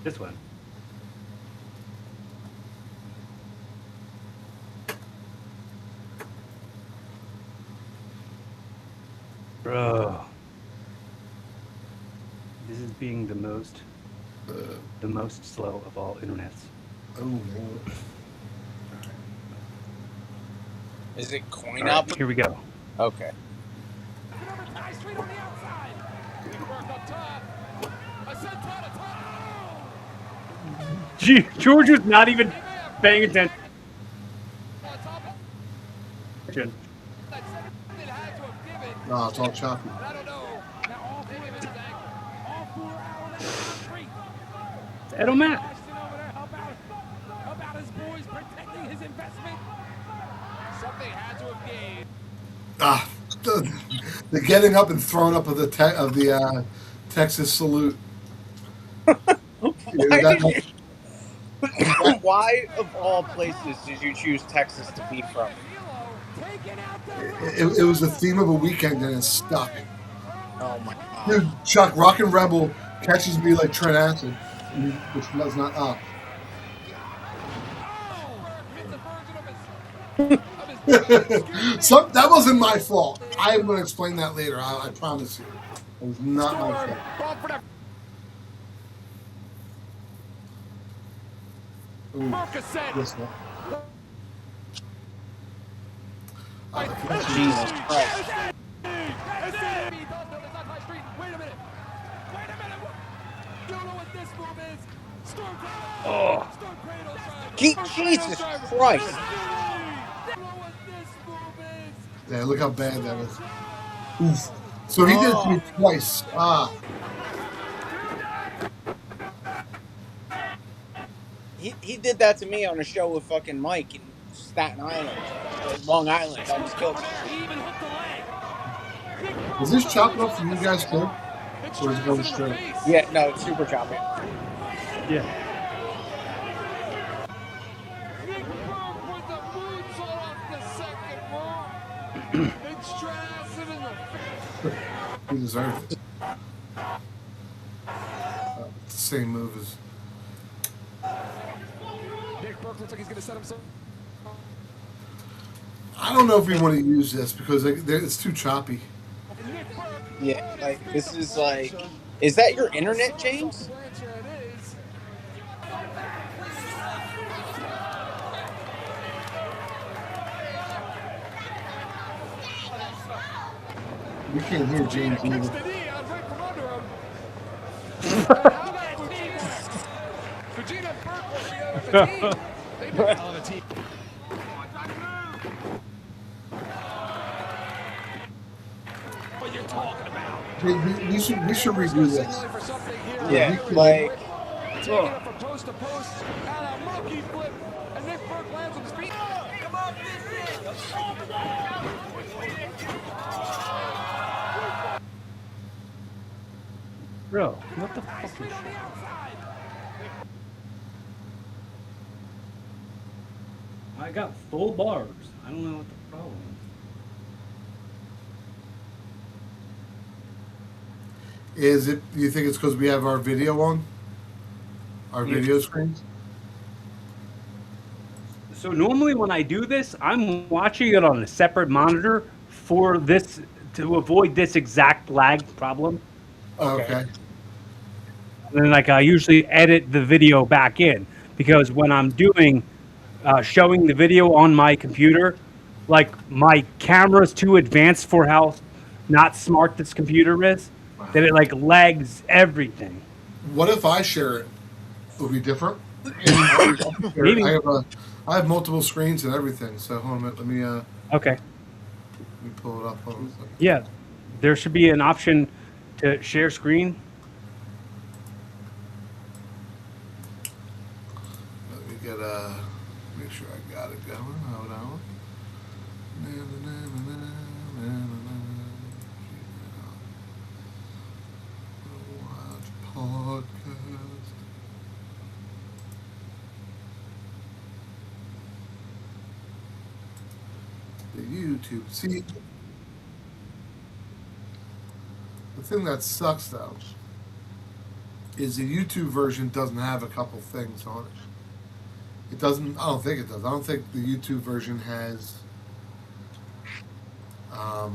This one. Bro. This is being the most slow of all internets. Oh, man. Is it coin All up? right, here we go. Okay. Gee, George was not even paying attention. No, it's all choppy. Edelman. How about his boys protecting his investment? Something had to have gained. The getting up and throwing up of the Texas salute. Why, of all places, did you choose Texas to be from? It was the theme of a weekend and it stuck. Oh my god. Dude, Chuck, Rockin' Rebel catches me like Trent Acid, which was not up. That wasn't my fault. I'm going to explain that later. I promise you. It was not my fault. Ooh, this one. Jesus Christ. Oh. Jesus Christ. Yeah, look how bad that is. Oof. So he did it to me twice. He did that to me on a show with fucking Mike in Staten Island, Long Island. I just killed him. Is this chopped up for you guys too? Or is it going straight? Yeah, no, it's super choppy. Yeah. He deserved it. Same move as. Nick Burke looks like he's going to set himself. I don't know if we want to use this because it's too choppy. Yeah, like this is like. Is that your internet, James? We can't hear James either. Regina Burke will be on the team. They've been on the team. What you're talking about? We should redo this. Yeah, like. Taking it from post to post and a monkey flip, and Nick Burke lands on his feet. Bro, what the fuck is this? I got full bars. I don't know what the problem is. Is it? Do you think it's because we have our video on? Our video screens? So normally when I do this, I'm watching it on a separate monitor for this to avoid this exact lag problem. Okay. And then like I usually edit the video back in because when I'm doing showing the video on my computer, like my camera's too advanced for how not smart this computer is, that it like lags everything. What if I share it? Would it be different? Maybe. I have multiple screens and everything. So hold on, let me Okay. let me pull it up. Hold on a second. Yeah, there should be an option to share screen. Let me get make sure I got it going. Hold on. Watch podcast. The YouTube. See, The thing that sucks though is the YouTube version doesn't have a couple things on it. It doesn't. I don't think it does. I don't think the YouTube version has. Let's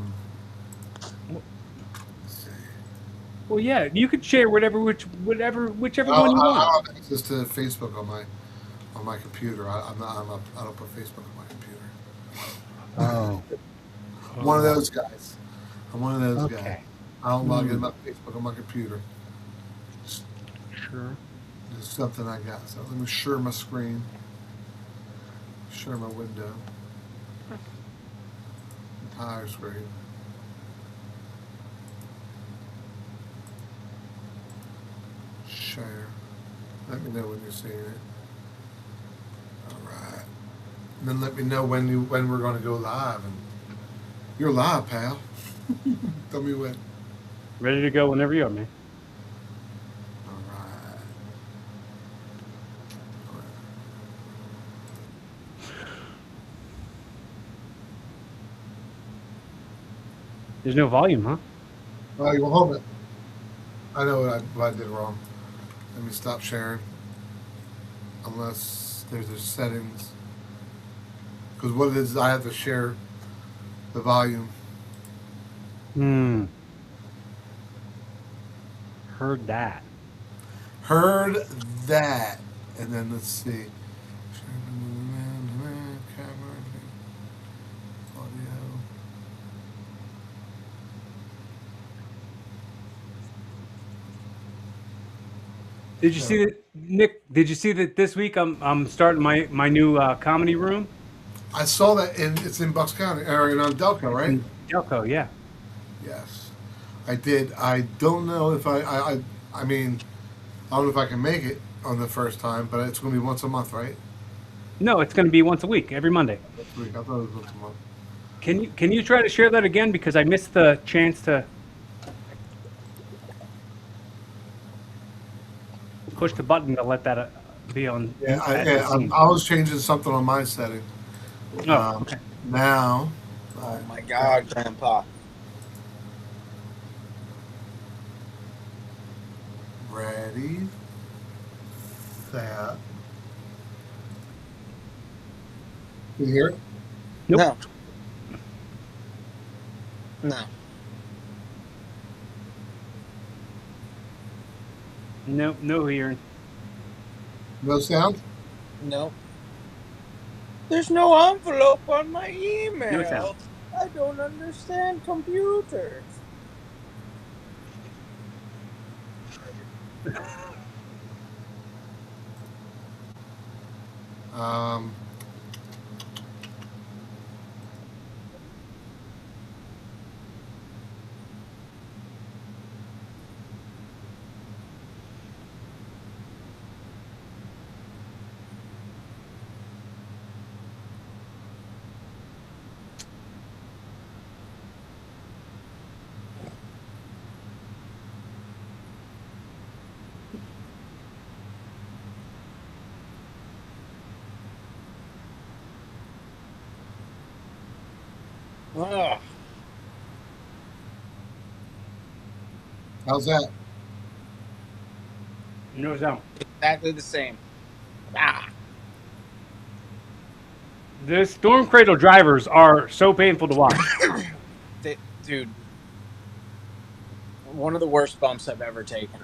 see. Well, yeah, you could share whichever one you I want. don't have access to Facebook on my computer. I don't put Facebook on my computer. Oh. One of those guys. I'm one of those guys. Okay. I don't log in my Facebook on my computer. Sure. It's something I got. So let me share my screen. Share my window. Entire screen. Share. Let me know when you're seeing it. All right. And then let me know when we're going to go live. And you're live, pal. Tell me when. Ready to go whenever you are, man. All right. There's no volume, huh? Oh, you will hold it. I know what I did wrong. Let me stop sharing. Unless there's a settings. Because what it is, I have to share the volume. Heard that. Heard that. And then let's see. Camera. Audio. Did you see that, Nick? Did you see that this week I'm starting my new comedy room? I saw that it's in Bucks County, or in Delco, right? In Delco, yeah. Yes. I did. I don't know if I mean, I don't know if I can make it on the first time, but it's going to be once a month, right? No, it's going to be once a week, every Monday. Next week. I thought it was once a month. Can you try to share that again, because I missed the chance to push the button to let that be on. Yeah, I was changing something on my setting. Oh, okay. Now. Oh my God, Grandpa. Ready. Set. Can you hear it? Nope. No. No hearing. No sound? No. There's no envelope on my email. No sound. I don't understand computers. Um. Ugh. How's that? No sound. Exactly the same. Ah. The Storm Cradle drivers are so painful to watch. Dude. One of the worst bumps I've ever taken.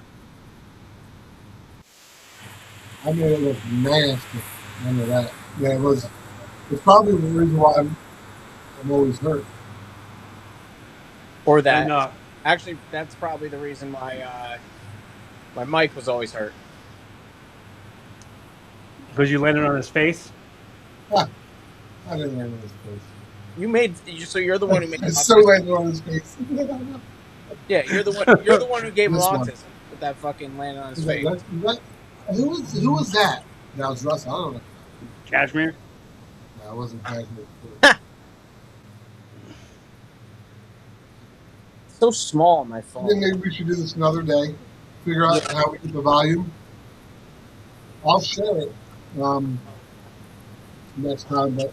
I made it look nasty. None of that. Yeah, it was. It's probably the reason why I'm always hurt. Or that. And, Actually, that's probably the reason why my mic was always hurt. because you landed on his face. I didn't land on his face. So you're the one who made. So landed on his face. Yeah, you're the one. You're the one who gave him This one. autism with that fucking landing on his Who face. was that? That was Russell. I don't know. Cashmere. No, I wasn't passionate. So small on my I phone. think maybe we should do this another day. Figure out how we get the volume. I'll share it next time, but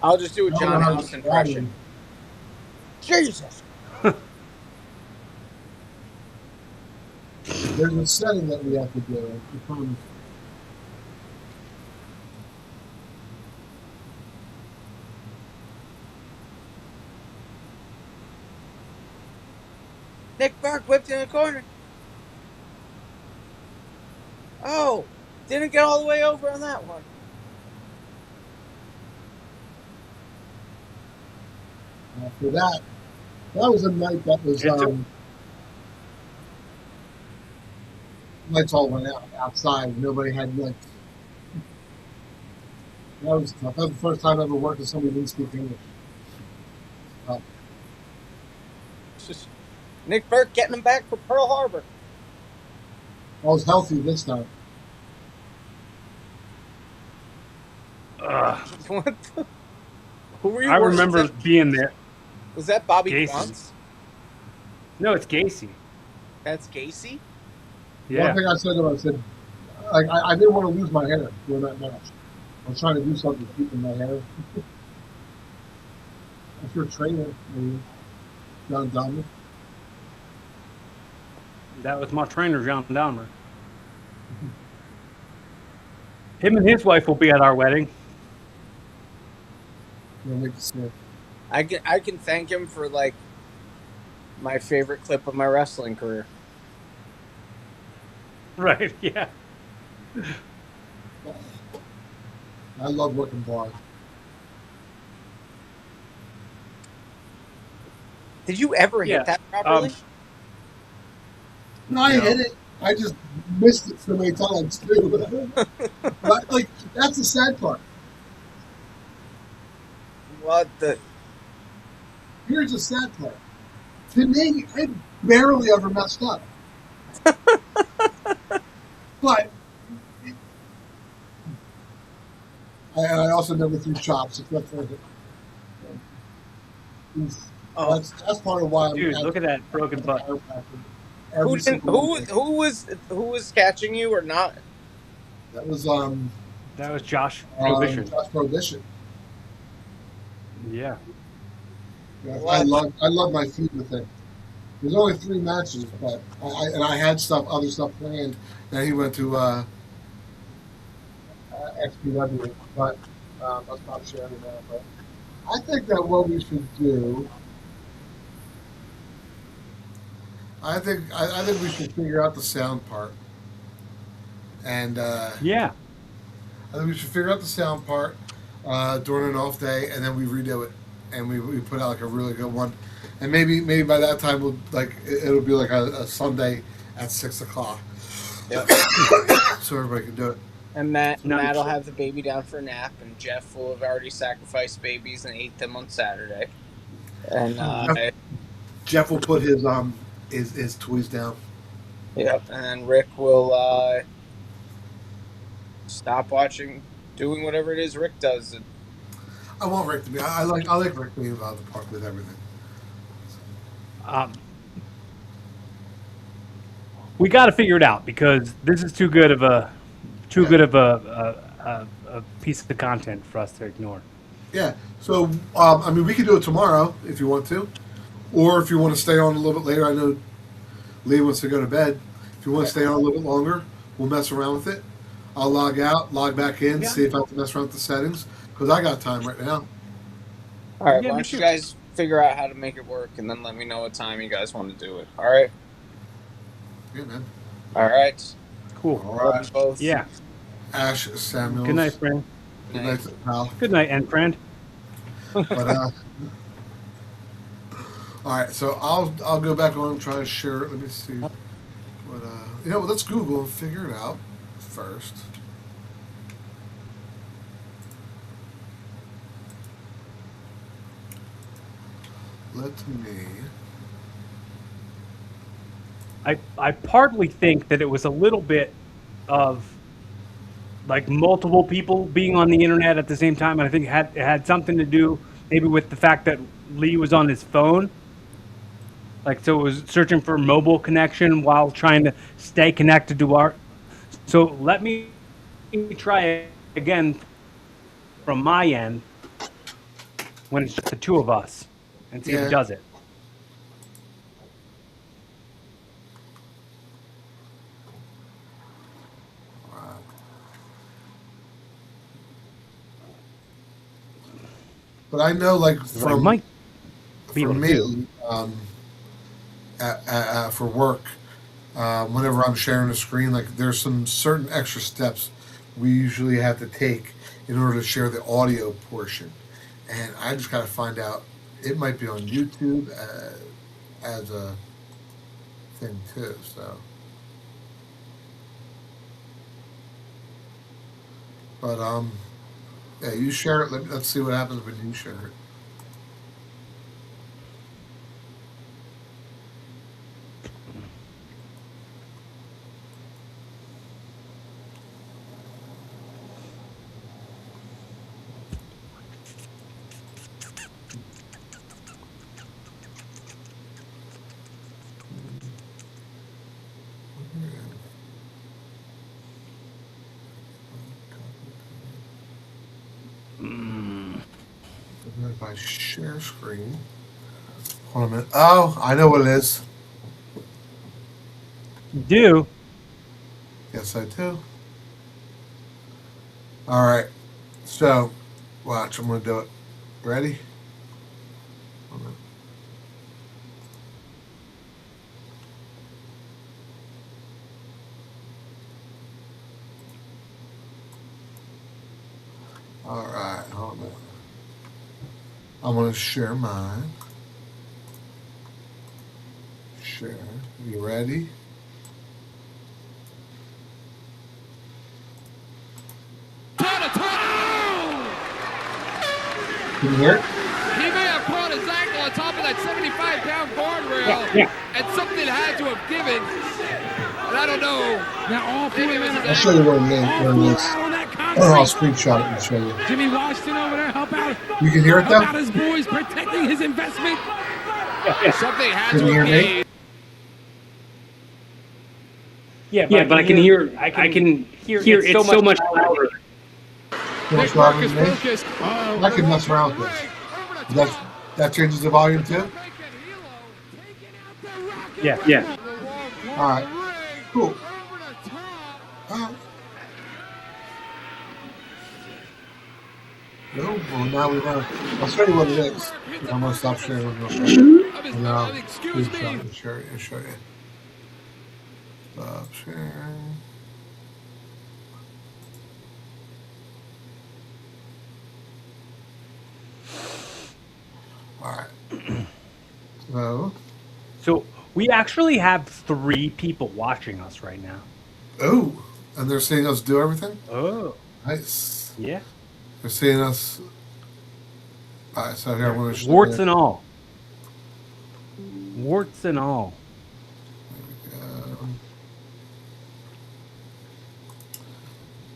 I'll just do a I don't John know how House to impression. Jesus. There's a setting that we have to do. Nick Burke whipped in the corner. Oh, didn't get all the way over on that one. After that was a night that was lights all went out outside. Nobody had lights. That was tough. That was the first time I ever worked with somebody who didn't speak English. Nick Burke getting him back for Pearl Harbor. I was healthy this time. What the? Who were you? I remember being there. Was that Bobby Gacy. Quantz? No, it's Gacy. That's Gacy? Yeah. One thing I said to him, I said, I didn't want to lose my hair during that match. I was trying to do something to keep my hair. If you're a trainer, John Dahmer. That was my trainer, John Dahmer. Him and his wife will be at our wedding. I can thank him for like my favorite clip of my wrestling career. Right, yeah. I love working bars. Did you ever hit that properly? No, I hit it. I just missed it so many times too. But like that's the sad part. What the? Here's the sad part. To me, I barely ever messed up. But I also never threw chops. Except for that's part of why I'm. Dude, look at that broken butt. Who was catching you or not? That was Josh Prohibition. Josh Prohibition. Yeah. I love my feud with him. There's only 3 matches, but I had other stuff planned. Then he went to XPW, but I'll stop sharing that. But I think that what we should do. I think we should figure out the sound part. And yeah, I think we should figure out the sound part during an off day, and then we redo it, and we put out like a really good one, and maybe by that time it'll be like a Sunday at 6:00. Yep. So everybody can do it. And Matt'll have the baby down for a nap, and Jeff will have already sacrificed babies and ate them on Saturday. And Jeff will put his toys down. Yep, and then Rick will stop doing whatever it is Rick does. I want Rick to be. I like Rick being involved in the park with everything. We got to figure it out because this is too good of a piece of the content for us to ignore. Yeah. So I mean, we could do it tomorrow if you want to, or if you want to stay on a little bit later. I know Lee wants to go to bed. If you want to stay on a little bit longer, we'll mess around with it. I'll log out, log back in, see if I have to mess around with the settings because I got time right now. All right, why don't you guys figure out how to make it work and then let me know what time you guys want to do it. All right? Yeah, man. All right. Cool. All right. Both. Yeah. Ash Samuels. Good night, friend. Good night, pal. Good night, and friend. But all right, so I'll go back on and try to share it. Let me see. But let's Google and figure it out first. Let me. I partly think that it was a little bit of like multiple people being on the internet at the same time, and I think it had something to do maybe with the fact that Lee was on his phone. Like, so it was searching for mobile connection while trying to stay connected to our. So let me try it again from my end when it's just the two of us and see if it does it. But I know, like Like, might be for able to me, do. for work, whenever I'm sharing a screen, like there's some certain extra steps we usually have to take in order to share the audio portion, and I just got to find out. It might be on YouTube as a thing too. So, but yeah, you share it. Let's see what happens when you share it. If I share screen, hold on a minute. Oh, I know what it is. Do. Yes, I do. All right. So, watch. I'm going to do it. Ready? Hold on. All right. Hold on. I'm going to share mine. Share. You ready? Can you hear it? He may have caught his ankle on top of that 75-pound guardrail, Yeah. and something had to have given. And I don't know. Now all four I'll men show you where it is. all four out on that I'll concrete. screenshot it and show you. Jimmy Washington over there, help out. You can hear it Help out though? his boys, protecting his investment. Yeah. Something had Can to you have hear me? made. Yeah, but I can hear. I can hear it so much louder. Can I Nick start Marcus with me? focused. I can mess around with this. That changes the volume too? Yeah. Yeah. All right. Cool. All right. No, well, now we know. I'll show you what it is. I'm going to stop sharing real quick. And I'll Excuse screenshot me. and show you. Stop sharing. All right. So we actually have 3 people watching us right now. Oh, and they're seeing us do everything? Oh. Nice. Yeah. They're seeing us. All right, so here I'm going to show Warts you. and all. Warts and all.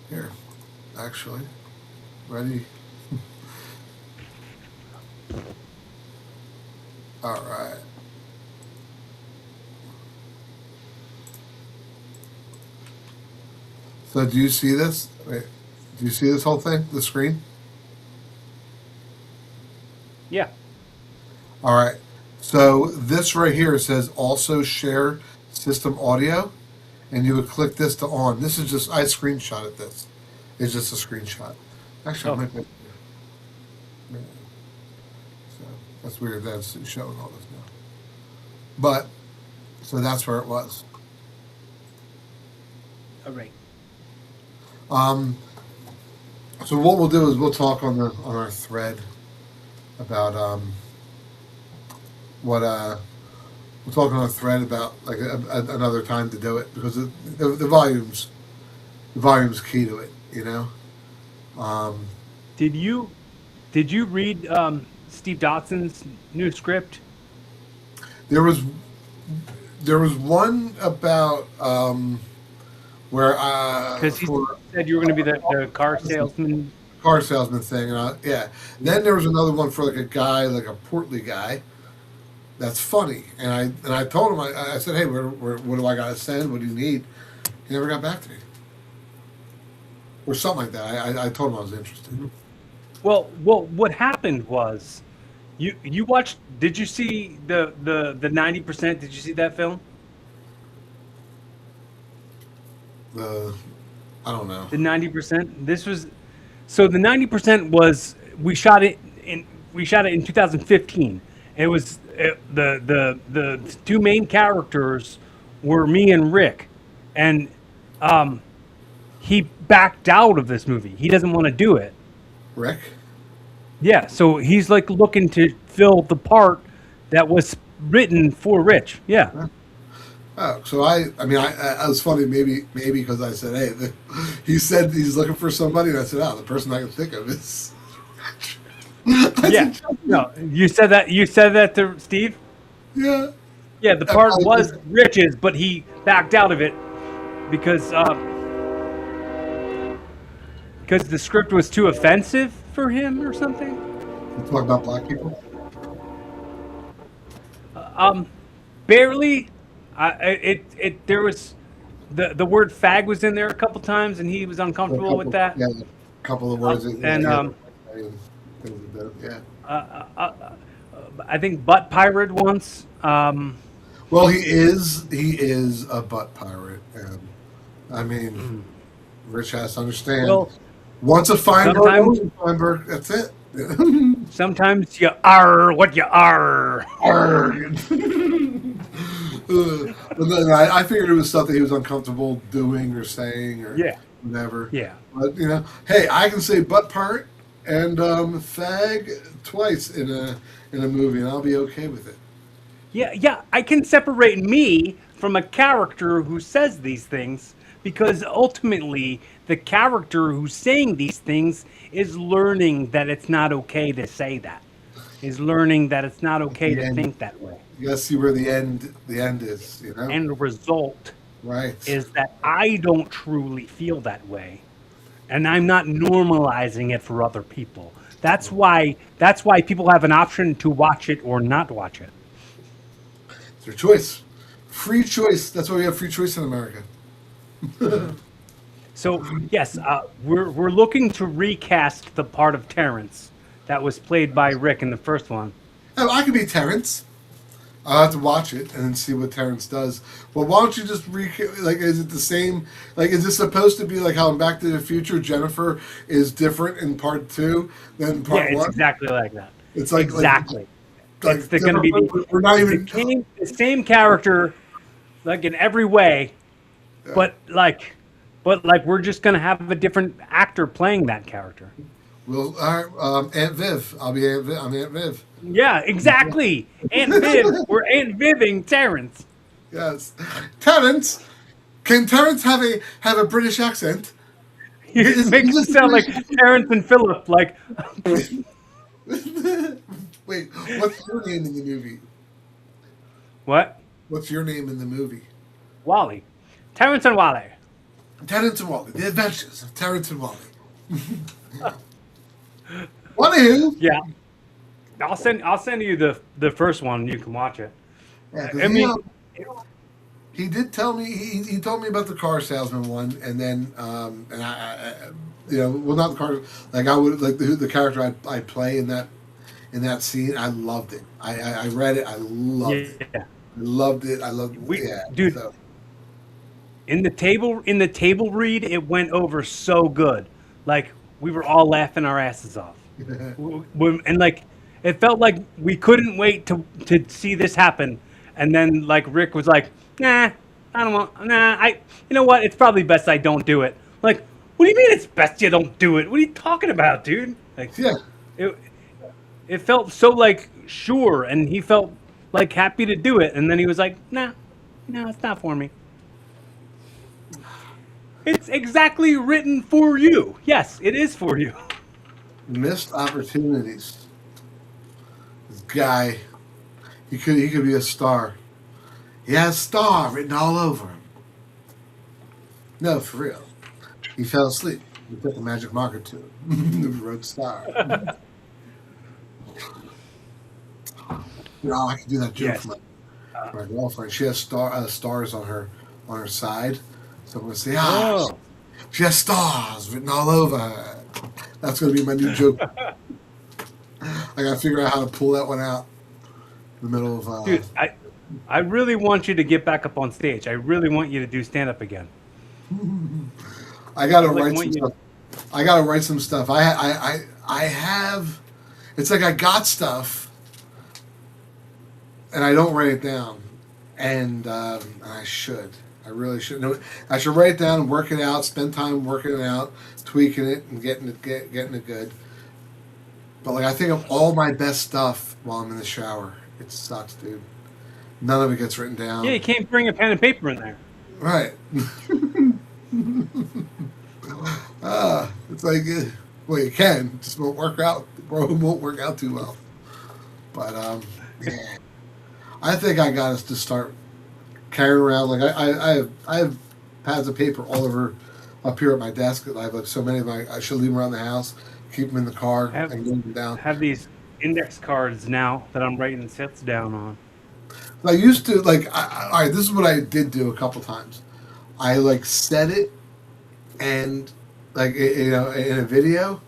Here, actually, ready? All right. So, do you see this? Wait, do you see this whole thing? The screen? Yeah. All right. So this right here says also share system audio, and you would click this to on. This is just I screenshotted this. It's just a screenshot. Actually, Oh. I might be. Yeah. So that's weird. That's showing all this now. But so that's where it was. All right. So what we'll do is we'll talk on our thread about what we'll talk on our thread about like another time to do it because the volume's key to it, you know. Did you read Steve Dotson's new script? There was one about where Because he said you were going to be the car salesman. car salesman thing, and yeah. Then there was another one for like a guy, like a portly guy. That's funny, and I told him I said, hey, what do I got to send? What do you need? He never got back to me, or something like that. I told him I was interested. Well, what happened was, you watched? Did you see the 90%? Did you see that film? I don't know. The 90%. This was so the 90% was we shot it we shot it in 2015. It was the two main characters were me and Rick, and he backed out of this movie. He doesn't want to do it. Rick. Yeah, so he's like looking to fill the part that was written for Rich. Yeah. Oh, so I mean, I was funny. Maybe because I said, hey, he said he's looking for somebody, and I said, oh, the person I can think of is. Yeah. No, you said that. You said that to Steve. Yeah. Yeah, the part was Rich's, but he backed out of it because the script was too offensive for him or something. You talk about black people. Barely. There was the word fag was in there a couple times, and he was uncomfortable with that. Yeah, a couple of words. Yeah. I think butt pirate once. Well, he is a butt pirate, and I mean, Rich has to understand. Well, once a Feinberg, sometimes- always a Feinberg. That's it. Sometimes you are what you are. But then I figured it was something he was uncomfortable doing or saying or whatever. Yeah. But hey, I can say butt part and fag twice in a movie, and I'll be okay with it. Yeah, I can separate me from a character who says these things because ultimately the character who's saying these things is learning that it's not okay to say that. Is learning that it's not okay to think that way. You gotta see where the end is, And the result is that I don't truly feel that way. And I'm not normalizing it for other people. That's why people have an option to watch it or not watch it. It's their choice. Free choice. That's why we have free choice in America. So yes, we're looking to recast the part of Terrence that was played by Rick in the first one. Oh, I could be Terrence. I'll have to watch it and then see what Terrence does. Well, why don't you just is it the same? Like, is this supposed to be like how in Back to the Future, Jennifer is different in part 2 than part 1? Yeah, it's exactly like that. It's like exactly. Like it's going to be we're not even the same character, like in every way, but we're just going to have a different actor playing that character. Well, all right, Aunt Viv. I'll be Aunt Viv. I'm Aunt Viv. Yeah, exactly. Aunt Viv. We're Aunt Viving Terrence. Yes, Terrence. Can Terrence have a British accent? It makes it sound like Terrence and Philip. Like, wait, what's your name in the movie? What? What's your name in the movie? Wally. Terrence and Wally. Terrence and Wally. The Adventures of Terrence and Wally. Anywho. Yeah. I'll send you the first one and you can watch it. Yeah, I mean, he did tell me he told me about the car salesman one, and then and I well, not the car, like I would like the character I play in that scene. I loved it. I read it. I loved it. I loved it. I loved it. Dude. So. In the table read, it went over so good. Like we were all laughing our asses off, and like it felt like we couldn't wait to see this happen. And then like Rick was like, "Nah, I don't want. Nah, you know what? It's probably best I don't do it." Like, what do you mean it's best you don't do it? What are you talking about, dude? Like, yeah, it felt so like sure, and he felt like happy to do it. And then he was like, "Nah, no, it's not for me." It's exactly written for you. Yes, it is for you. Missed opportunities. This guy, he could be a star. He has star written all over him. No, for real. He fell asleep. We took a magic marker to him. He wrote star. I can do that joke for my girlfriend. She has stars on her side. So I'm going to say, she has stars written all over her. That's going to be my new joke. I got to figure out how to pull that one out in the middle of... Dude, I really want you to get back up on stage. I really want you to do stand-up again. I got to write some stuff. I got to write some stuff. I have... it's like I got stuff and I don't write it down, and I should. I really should. No, I should write it down and work it out. Spend time working it out, tweaking it, and getting it good. But like I think of all my best stuff while I'm in the shower. It sucks, dude. None of it gets written down. Yeah, you can't bring a pen and paper in there. Right. It's like, well, you can. It just won't work out. Bro, it won't work out too well. But yeah. I think I got us to start carrying around. Like I have pads of paper all over up here at my desk. I have like so many of my. I should leave them around the house, keep them in the car, and move them down. I have these index cards now that I'm writing sets down on. I used to like. All right, this is what I did do a couple times. I like set it, and like you know, in a video,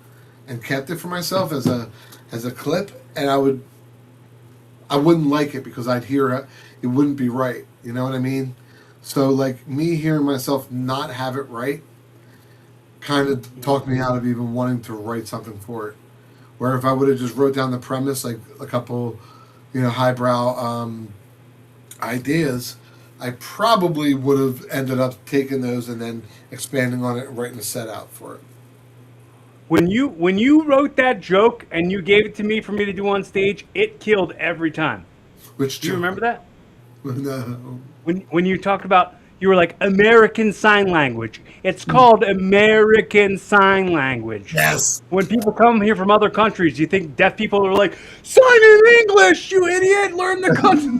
and kept it for myself as a clip, and I wouldn't like it because I'd hear it wouldn't be right. You know what I mean? So like me hearing myself not have it right, kind of talked me out of even wanting to write something for it. Where if I would have just wrote down the premise, like a couple, you know, highbrow ideas, I probably would have ended up taking those and then expanding on it and writing a set out for it. When you wrote that joke and you gave it to me for me to do on stage, it killed every time. Which Do you remember that? No. When you talked about, you were like, American Sign Language. It's called American Sign Language. Yes. When people come here from other countries, you think deaf people are like, sign in English, you idiot, learn the country.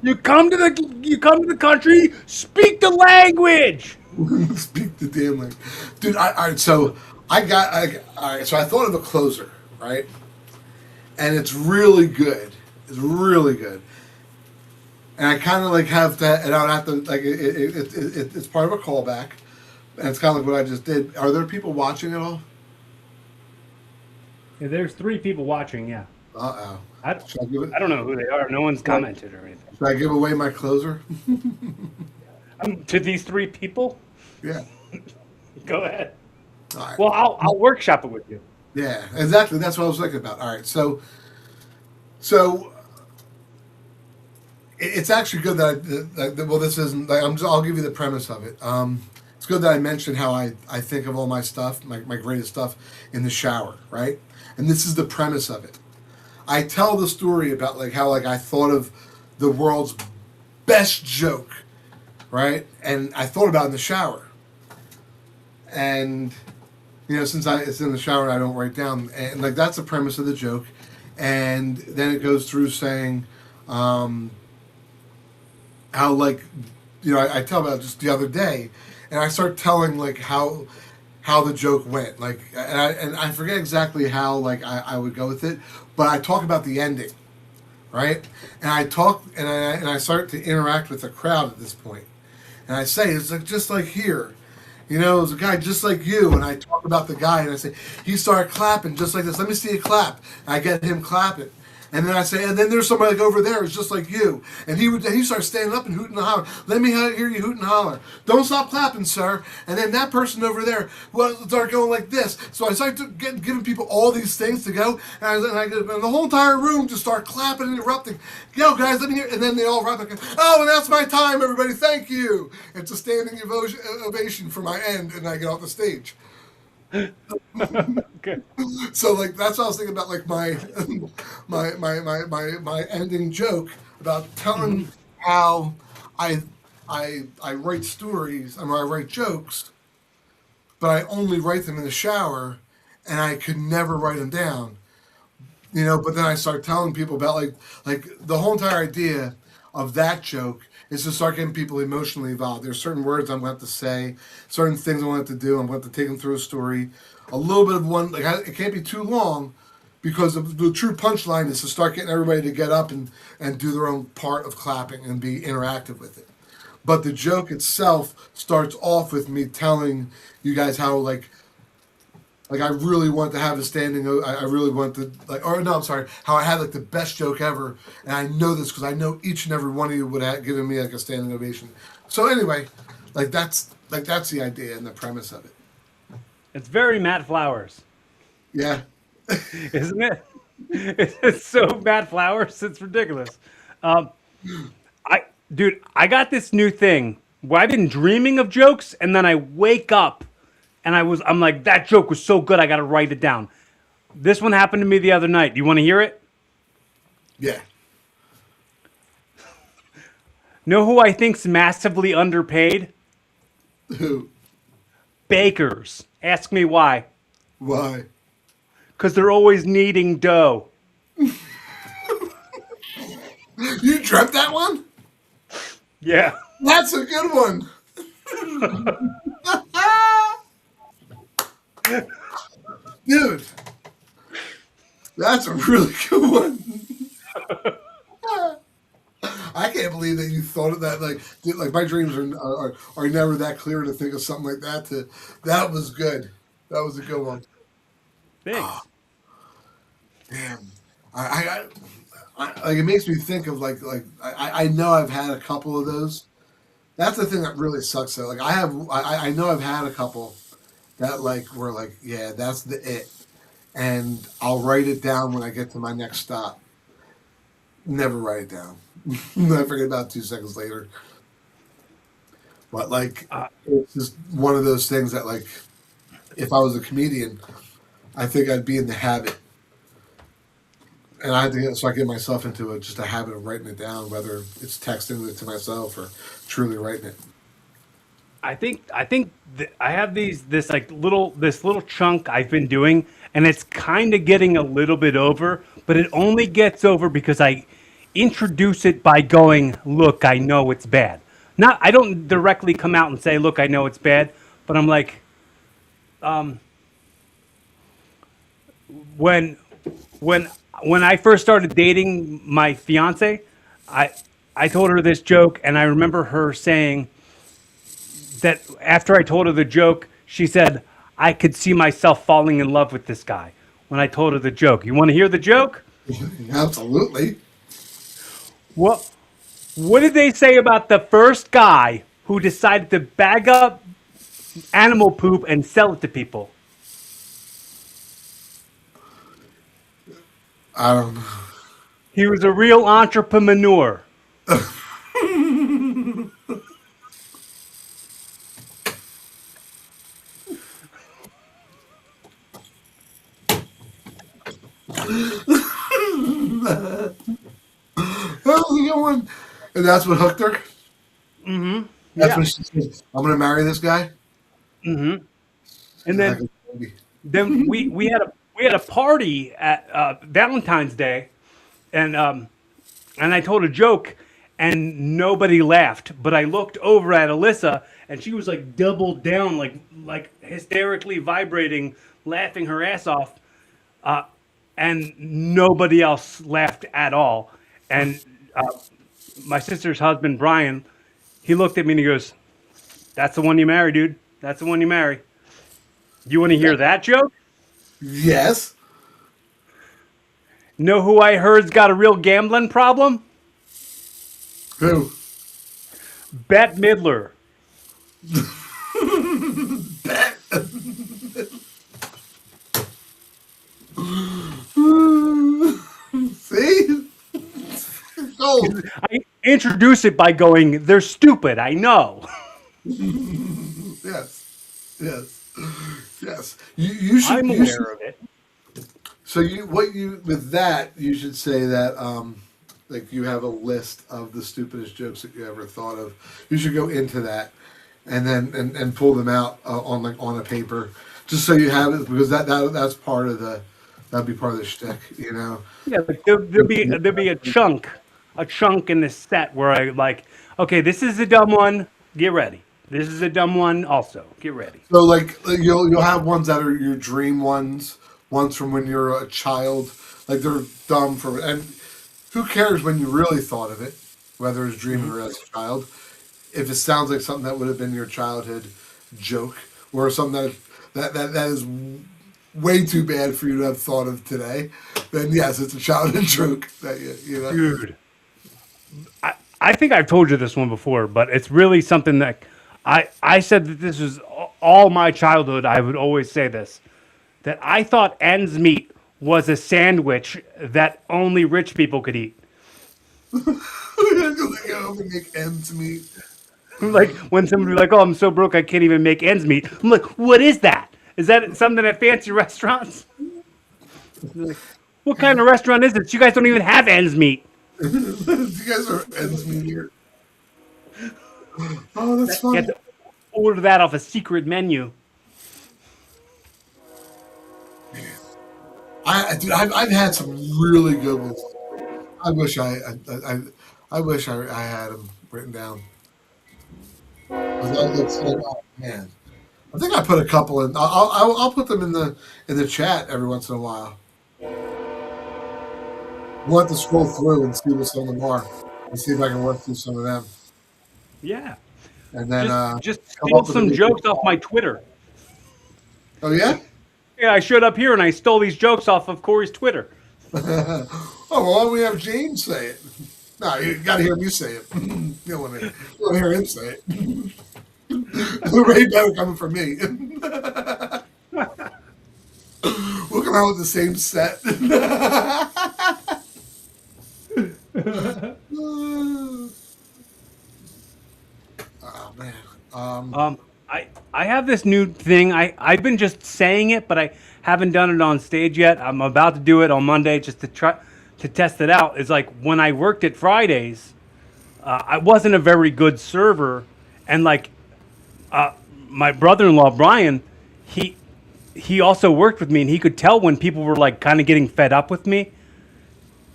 You come to the country, speak the language. Speak the damn language. Dude, all right, so all right, so I thought of a closer, right? And it's really good. It's really good. And I kind of like have to, and I'll have to, like, it's part of a callback. And it's kind of like what I just did. Are there people watching at all? Yeah, there's 3 people watching, yeah. Uh-oh. I don't know who they are. No one's commented or anything. Should I give away my closer? To these 3 people? Yeah. Go ahead. All right. Well, I'll workshop it with you. Yeah, exactly. That's what I was thinking about. All right, so it's actually good that well, this isn't. Like, I'll give you the premise of it. It's good that I mentioned how I think of all my stuff, my greatest stuff, in the shower, right? And this is the premise of it. I tell the story about like how like I thought of the world's best joke, right? And I thought about it in the shower, and. You know, since it's in the shower and I don't write down, and like that's the premise of the joke, and then it goes through saying, how like, you know, I tell about just the other day, and I start telling like how the joke went, like, and I forget exactly how like I would go with it, but I talk about the ending, right? And I talk and I start to interact with the crowd at this point, and I say it's like just like here. You know, there's a guy just like you, and I talk about the guy, and I say, he started clapping just like this. Let me see you clap. And I get him clapping. And then I say, and then there's somebody like over there who's just like you. And he starts standing up and hooting and hollering. Let me hear you hoot and holler. Don't stop clapping, sir. And then that person over there, well, start going like this. So I start giving people all these things to go, and the whole entire room just start clapping and erupting. Yo, guys, let me hear. And then they all rap like, oh, and that's my time, everybody. Thank you. It's a standing ovation for my end, and I get off the stage. Okay. So like that's what I was thinking about, like my ending joke about telling how I write stories. I mean, I write jokes, but I only write them in the shower, and I could never write them down. You know, but then I start telling people about like the whole entire idea of that joke is to start getting people emotionally involved. There's certain words I'm going to have to say, certain things I want to do. I'm going to take them through a story. A little bit of one, like it can't be too long, because the true punchline is to start getting everybody to get up and do their own part of clapping and be interactive with it. But the joke itself starts off with me telling you guys how like I really want to have a standing. I really want to how I had like the best joke ever, and I know this because I know each and every one of you would have given me like a standing ovation. So anyway, that's the idea and the premise of it. It's very Matt Flowers. Yeah. isn't it? It's so Matt Flowers. It's ridiculous. Um, I, dude, I got this new thing where I've been dreaming of jokes, and then I wake up, and I'm like, that joke was so good, I got to write it down. This one happened to me the other night. Do you want to hear it? Yeah. Know who I think's massively underpaid? Who? Bakers. Ask me why. Why? Because they're always needing dough. You dreamt that one? Yeah. That's a good one. Dude, that's a really good one. I can't believe that you thought of that. Like, dude, like my dreams are never that clear to think of something like that. That was good. That was a good one. Thanks. Damn. Like it makes me think of I know I've had a couple of those. That's the thing that really sucks though. Like I know I've had a couple that like were like, yeah, that's the it. And I'll write it down when I get to my next stop. Never write it down. I forget about 2 seconds later. But like it's just one of those things that like if I was a comedian, I think I'd be in the habit. And I had to so I get myself into just a habit of writing it down, whether it's texting it to myself or truly writing it. I think I have this little chunk I've been doing, and it's kind of getting a little bit over, but it only gets over because I introduce it by going, "Look, I know it's bad." Not I don't directly come out and say, "Look, I know it's bad," but I'm like, when when I first started dating my fiance, I I told her this joke, and I remember her saying that after I told her the joke, she said, I could see myself falling in love with this guy when I told her the joke. You want to hear the joke? Absolutely. What what did they say about the first guy who decided to bag up animal poop and sell it to people? I don't know. He was a real entrepreneur. That was a good one. And that's what hooked her? That's Yeah. when she said, I'm going to marry this guy? And Like then a baby. we had a party at Valentine's Day, and I told a joke, and nobody laughed. But I looked over at Alyssa, and she was like doubled down, like hysterically vibrating, laughing her ass off, and nobody else laughed at all. And my sister's husband, Brian, he looked at me and he goes, "That's the one you marry, dude. That's the one you marry." You want to hear that joke? Yes. Know who I heard's got a real gambling problem? Who? Bette Midler. See? Gold. I introduce it by going, "They're stupid, I know." Yes. Yes. Yes. You should. I'm You should. aware of it. So with that you should say that like you have a list of the stupidest jokes that you ever thought of. You should go into that and then and pull them out on a paper just so you have it because that's part of that'd be part of the shtick, you know. Yeah, like there'll be a chunk in this set where I like, okay, this is a dumb one. Get ready. This is a dumb one. Also, get ready. So like you'll have ones that are your dream ones from when you're a child, like they're dumb for and who cares when you really thought of it, whether it's dreaming or as a child. If it sounds like something that would have been your childhood joke or something that is way too bad for you to have thought of today, then yes, it's a childhood joke that you know. Dude, I think I've told you this one before, but it's really something that I said that this was all my childhood. I would always say this, that I thought ends meat was a sandwich that only rich people could eat. Go home and make ends meet. Like when somebody be like, "Oh, I'm so broke I can't even make ends meet." I'm like, "What is that? Is that something at fancy restaurants?" They're like, what kind of restaurant is this? You guys don't even have ends meet. You guys are ends meet here. Oh, that's You have funny. to order that off a secret menu. Dude, I've had some really good ones. I wish I wish I had them written down. 'Cause it's like, oh man, I think I put a couple in. I'll put them in the chat every once in a while. We'll have to scroll through and see what some of them are, and see if I can work through some of them, Yeah. and then Just come steal up with a some new. jokes off my Twitter. Oh yeah. Yeah, I showed up here and I stole these jokes off of Corey's Twitter. Oh, well, why don't we have James say it? No, you got to hear me say it. You don't want to hear him say it. Way better coming from me. We'll come out with the same set. Oh man. I have this new thing. I've been just saying it, but I haven't done it on stage yet. I'm about to do it on Monday just to try to test it out. It's like when I worked at Fridays, I wasn't a very good server, and like my brother-in-law Brian, he also worked with me, and he could tell when people were like kind of getting fed up with me,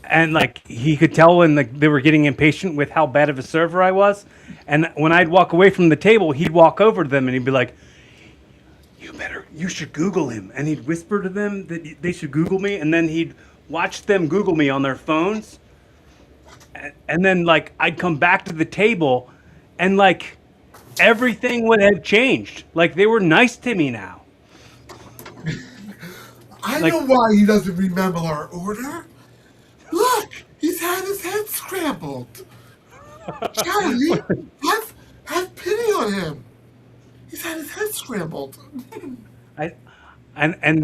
and like he could tell when they were getting impatient with how bad of a server I was. And when I'd walk away from the table, he'd walk over to them and he'd be like, you should Google him. And he'd whisper to them that they should Google me, and then he'd watch them Google me on their phones. And then like I'd come back to the table, and like everything would have changed. Like they were nice to me now. I Like- know why he doesn't remember our order. Look, he's had his head scrambled. Charlie, have pity on him. He's had his head scrambled. And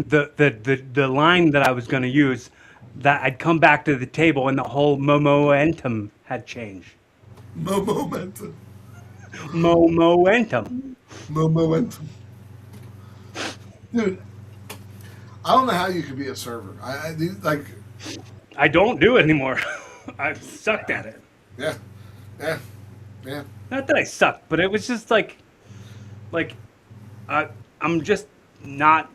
the line that I was going to use, that I'd come back to the table and the whole momentum had changed. Momentum. Momentum. Momentum. Dude, I don't know how you could be a server. Like, I don't do it anymore. I've sucked at it. yeah, yeah, yeah. Not that I sucked, but it was just like I'm just not.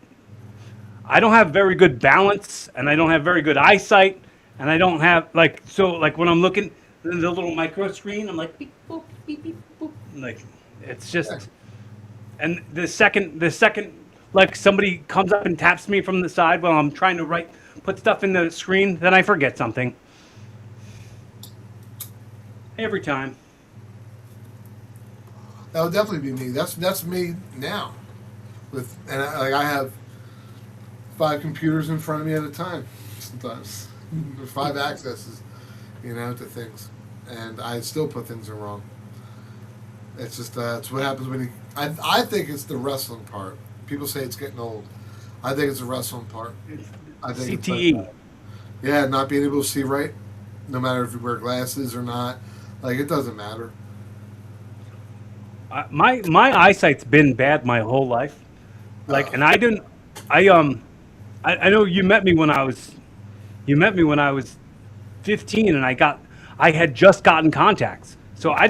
I don't have very good balance, and I don't have very good eyesight, and I don't have like when I'm looking at the little micro screen, I'm like beep boop beep beep boop. Like it's just, and the second like somebody comes up and taps me from the side while I'm trying to put stuff in the screen, then I forget something. Every time. That would definitely be me. That's me now. I have 5 computers in front of me at a time. Sometimes there's 5 accesses, to things, and I still put things in wrong. It's just it's what happens when you. I think it's the wrestling part. People say it's getting old. I think it's the wrestling part. I think it's CTE. like yeah, not being able to see right, no matter if you wear glasses or not. Like it doesn't matter. My eyesight's been bad my whole life. Like, and I didn't. I know you met me when I was 15, and I had just gotten contacts, so I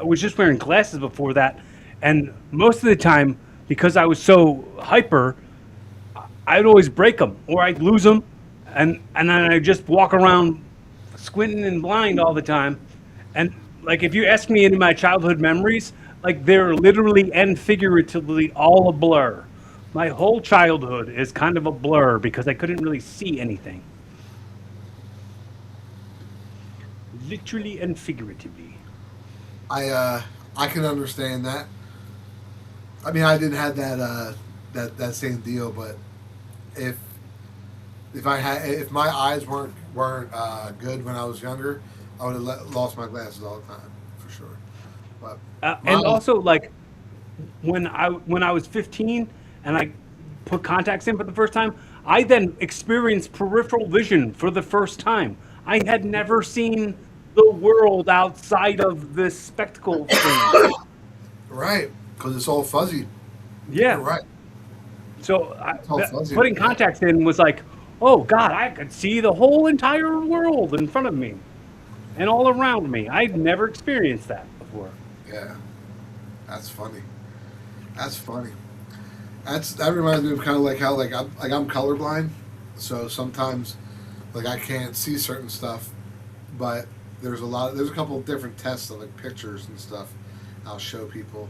was just wearing glasses before that, and most of the time because I was so hyper, I'd always break them or I'd lose them, and then I just walk around squinting and blind all the time. And like if you ask me any of my childhood memories, like they're literally and figuratively all a blur. My whole childhood is kind of a blur because I couldn't really see anything. Literally and figuratively. I can understand that. I mean, I didn't have that same deal, but if my eyes weren't good when I was younger, I would have lost my glasses all the time for sure. But And also, like when I was 15 and I put contacts in for the first time, I then experienced peripheral vision for the first time. I had never seen the world outside of this spectacle thing. Right, because it's all fuzzy. You're Yeah. right. So It's all fuzzy. putting contacts in was like, oh God, I could see the whole entire world in front of me and all around me. I'd never experienced that before. Yeah, that's funny. That's funny. That reminds me of kind of like how I'm colorblind, so sometimes like I can't see certain stuff, but there's a couple of different tests of like pictures and stuff I'll show people,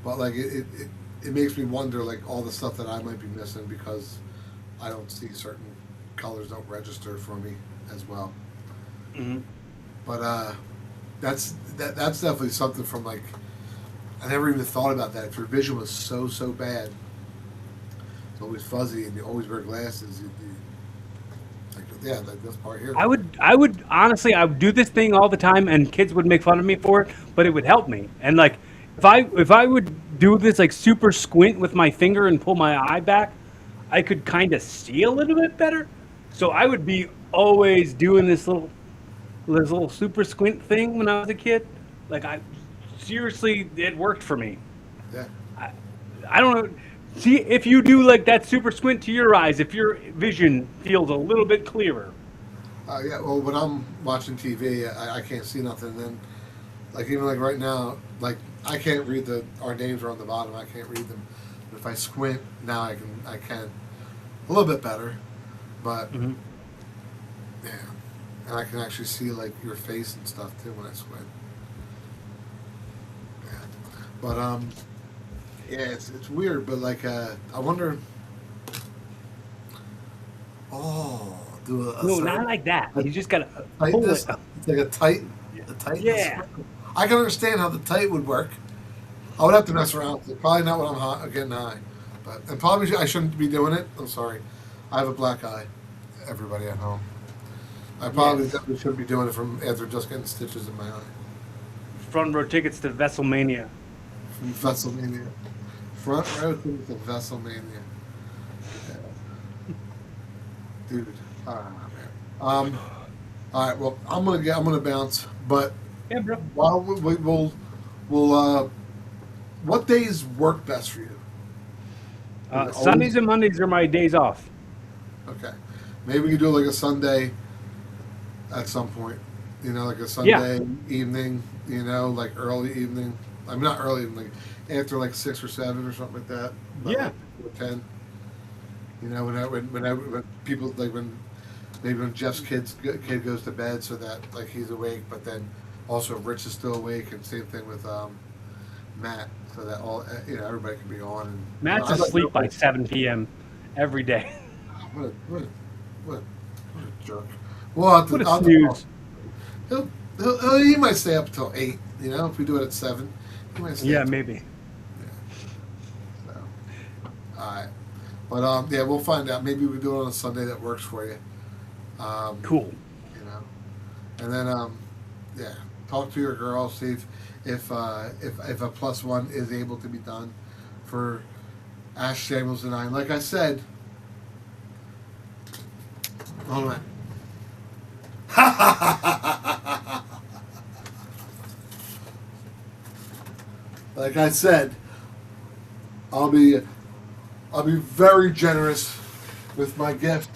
but like it makes me wonder like all the stuff that I might be missing because I don't see certain colors don't register for me as well. Hmm. But that's definitely something from like I never even thought about that. If your vision was so bad, it's always fuzzy, and you always wear glasses. Like yeah, like this part here. I would honestly, I would do this thing all the time, and kids would make fun of me for it, but it would help me. And like, if I would do this like super squint with my finger and pull my eye back, I could kind of see a little bit better. So I would be always doing this little super squint thing when I was a kid. Like I seriously, it worked for me. Yeah. I don't know. See if you do like that super squint to your eyes, if your vision feels a little bit clearer. Yeah. Well, when I'm watching TV, I can't see nothing. Then, like even like right now, like I can't read our names are on the bottom. I can't read them. But if I squint now, I can a little bit better. But Mm-hmm. yeah, and I can actually see like your face and stuff too when I squint. Yeah. But yeah, it's weird. But like I wonder. Oh, do a No, certain- not like that. You just gotta pull tightness. it. It's like a tightness. Yeah. I can understand how the tight would work. I would have to mess around with it. Probably not when I'm getting high, but and probably I shouldn't be doing it. I'm sorry. I have a black eye. Everybody at home. I probably definitely shouldn't be doing it from after just getting stitches in my eye. Front row tickets to WrestleMania. From WrestleMania. Front row to WrestleMania. Yeah. Dude. Man. All right. Well, I'm gonna bounce, but Yeah, bro. while we'll what days work best for you? Sundays and Mondays are my days off. Okay. Maybe we could do like a Sunday at some point. You know, like a Sunday evening, you know, like early evening. I mean, not early, like after like 6 or 7 or something like that. But Yeah. like 10. You know, when people, like when Jeff's kid goes to bed so that like he's awake, but then also Rich is still awake, and same thing with Matt, so that all everybody can be on. And Matt's I'd like asleep to- by 7 p.m. every day. What a jerk. Well, I'll have to, What a I'll snooze. he might stay up until 8. You know, if we do it at 7, he might stay. Yeah, up maybe. So, all right, but yeah, we'll find out.Maybe we do it on a Sunday that works for you. Cool. You know, and then yeah, talk to your girl, see if a +1 is able to be done for Ash Samuels and I. And like I said, hold on. Like I said, I'll be very generous with my gift.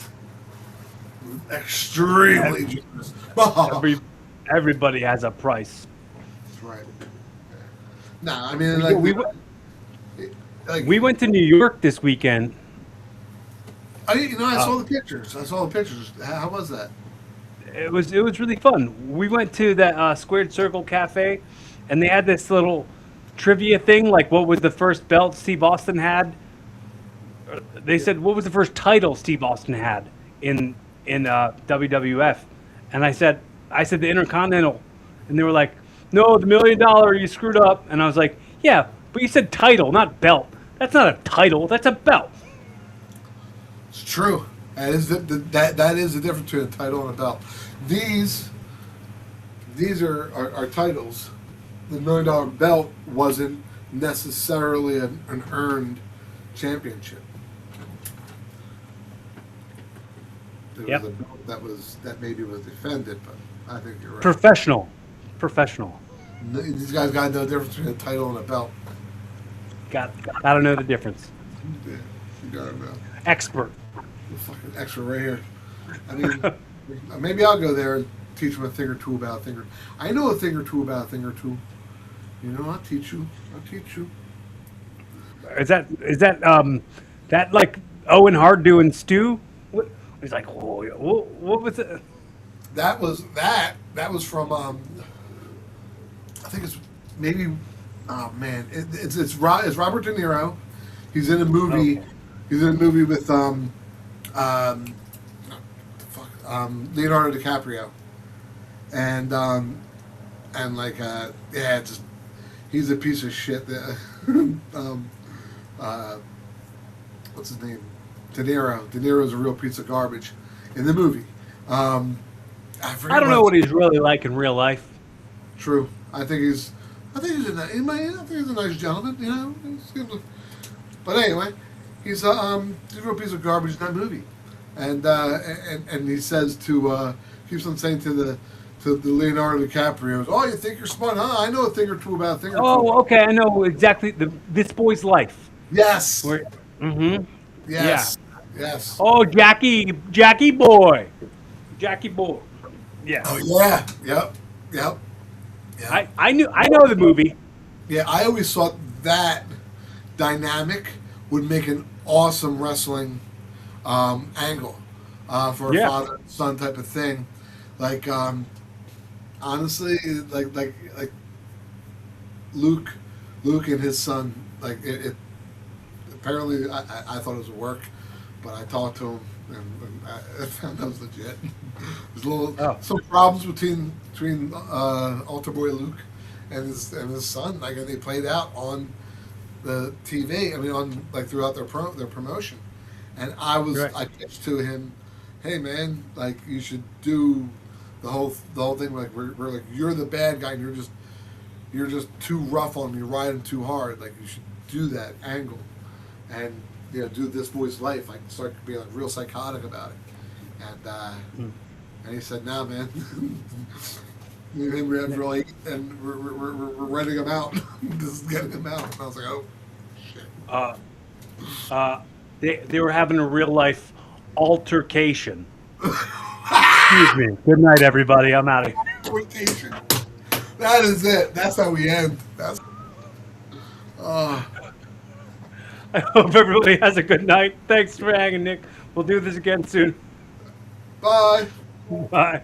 Extremely generous. Everybody has a price. That's right. Nah, I mean, like We went to New York this weekend. I saw the pictures. How was that? It was really fun. We went to that Squared Circle Cafe, and they had this little trivia thing, like what was the first belt Steve Austin had. They said what was the first title Steve Austin had in WWF, and I said the Intercontinental, and they were like, no, the $1 million, you screwed up, and I was like, yeah, but you said title, not belt. That's not a title. That's a belt. It's true. That is that is the difference between a title and a belt. These are titles. The $1 million belt wasn't necessarily an earned championship. there Yep. was a belt that maybe was defended, but I think you're right. Professional. These guys got to know the difference between a title and a belt. Gotta know the difference. Yeah, you got to know. Expert. The fucking extra right here. I mean, maybe I'll go there and teach them a thing or two about a thing or. I know a thing or two about a thing or two. You know, I'll teach you. Is that like Owen Hart doing Stu? He's like, whoa, what was it? That was from I think it's maybe oh man it's Robert De Niro. He's in a movie. Okay. He's in a movie with Leonardo DiCaprio, and like yeah, just he's a piece of shit. What's his name? De Niro. De Niro's a real piece of garbage in the movie. I don't know what he's really like in real life. True. I think he's a nice gentleman. You know. But anyway, he's a real piece of garbage in that movie, and he says keeps on saying to the Leonardo DiCaprio, "Oh, you think you're smart, huh? I know a thing or two about a thing or two." Oh, okay, I know exactly this boy's life. Yes. Mm-hmm. Yes. Yeah. Yes. Oh, Jackie boy. Yeah. Oh yeah. Yep. Yeah. I know the movie. Yeah, I always thought that dynamic would make an awesome wrestling angle for a father and son type of thing. Like honestly, like Luke and his son. Like it apparently, I thought it was a work, but I talked to him and I found that was legit. There's some problems between Altar Boy Luke and his son. Like they played out on the TV. I mean, on like throughout their promotion. And I pitched to him, hey man, like you should do the whole thing. Like we're like you're the bad guy, and you're just too rough on me, riding too hard. Like you should do that angle, and do this boy's life. Like start being like real psychotic about it. And he said, "Nah, man." Me and him we have really, and we're renting him out, just getting him out. And I was like, oh shit. They were having a real life altercation. Excuse me. Good night, everybody. I'm out of here. Altercation. That is it. That's how we end. That's. I hope everybody has a good night. Thanks for hanging, Nick. We'll do this again soon. Bye. Bye.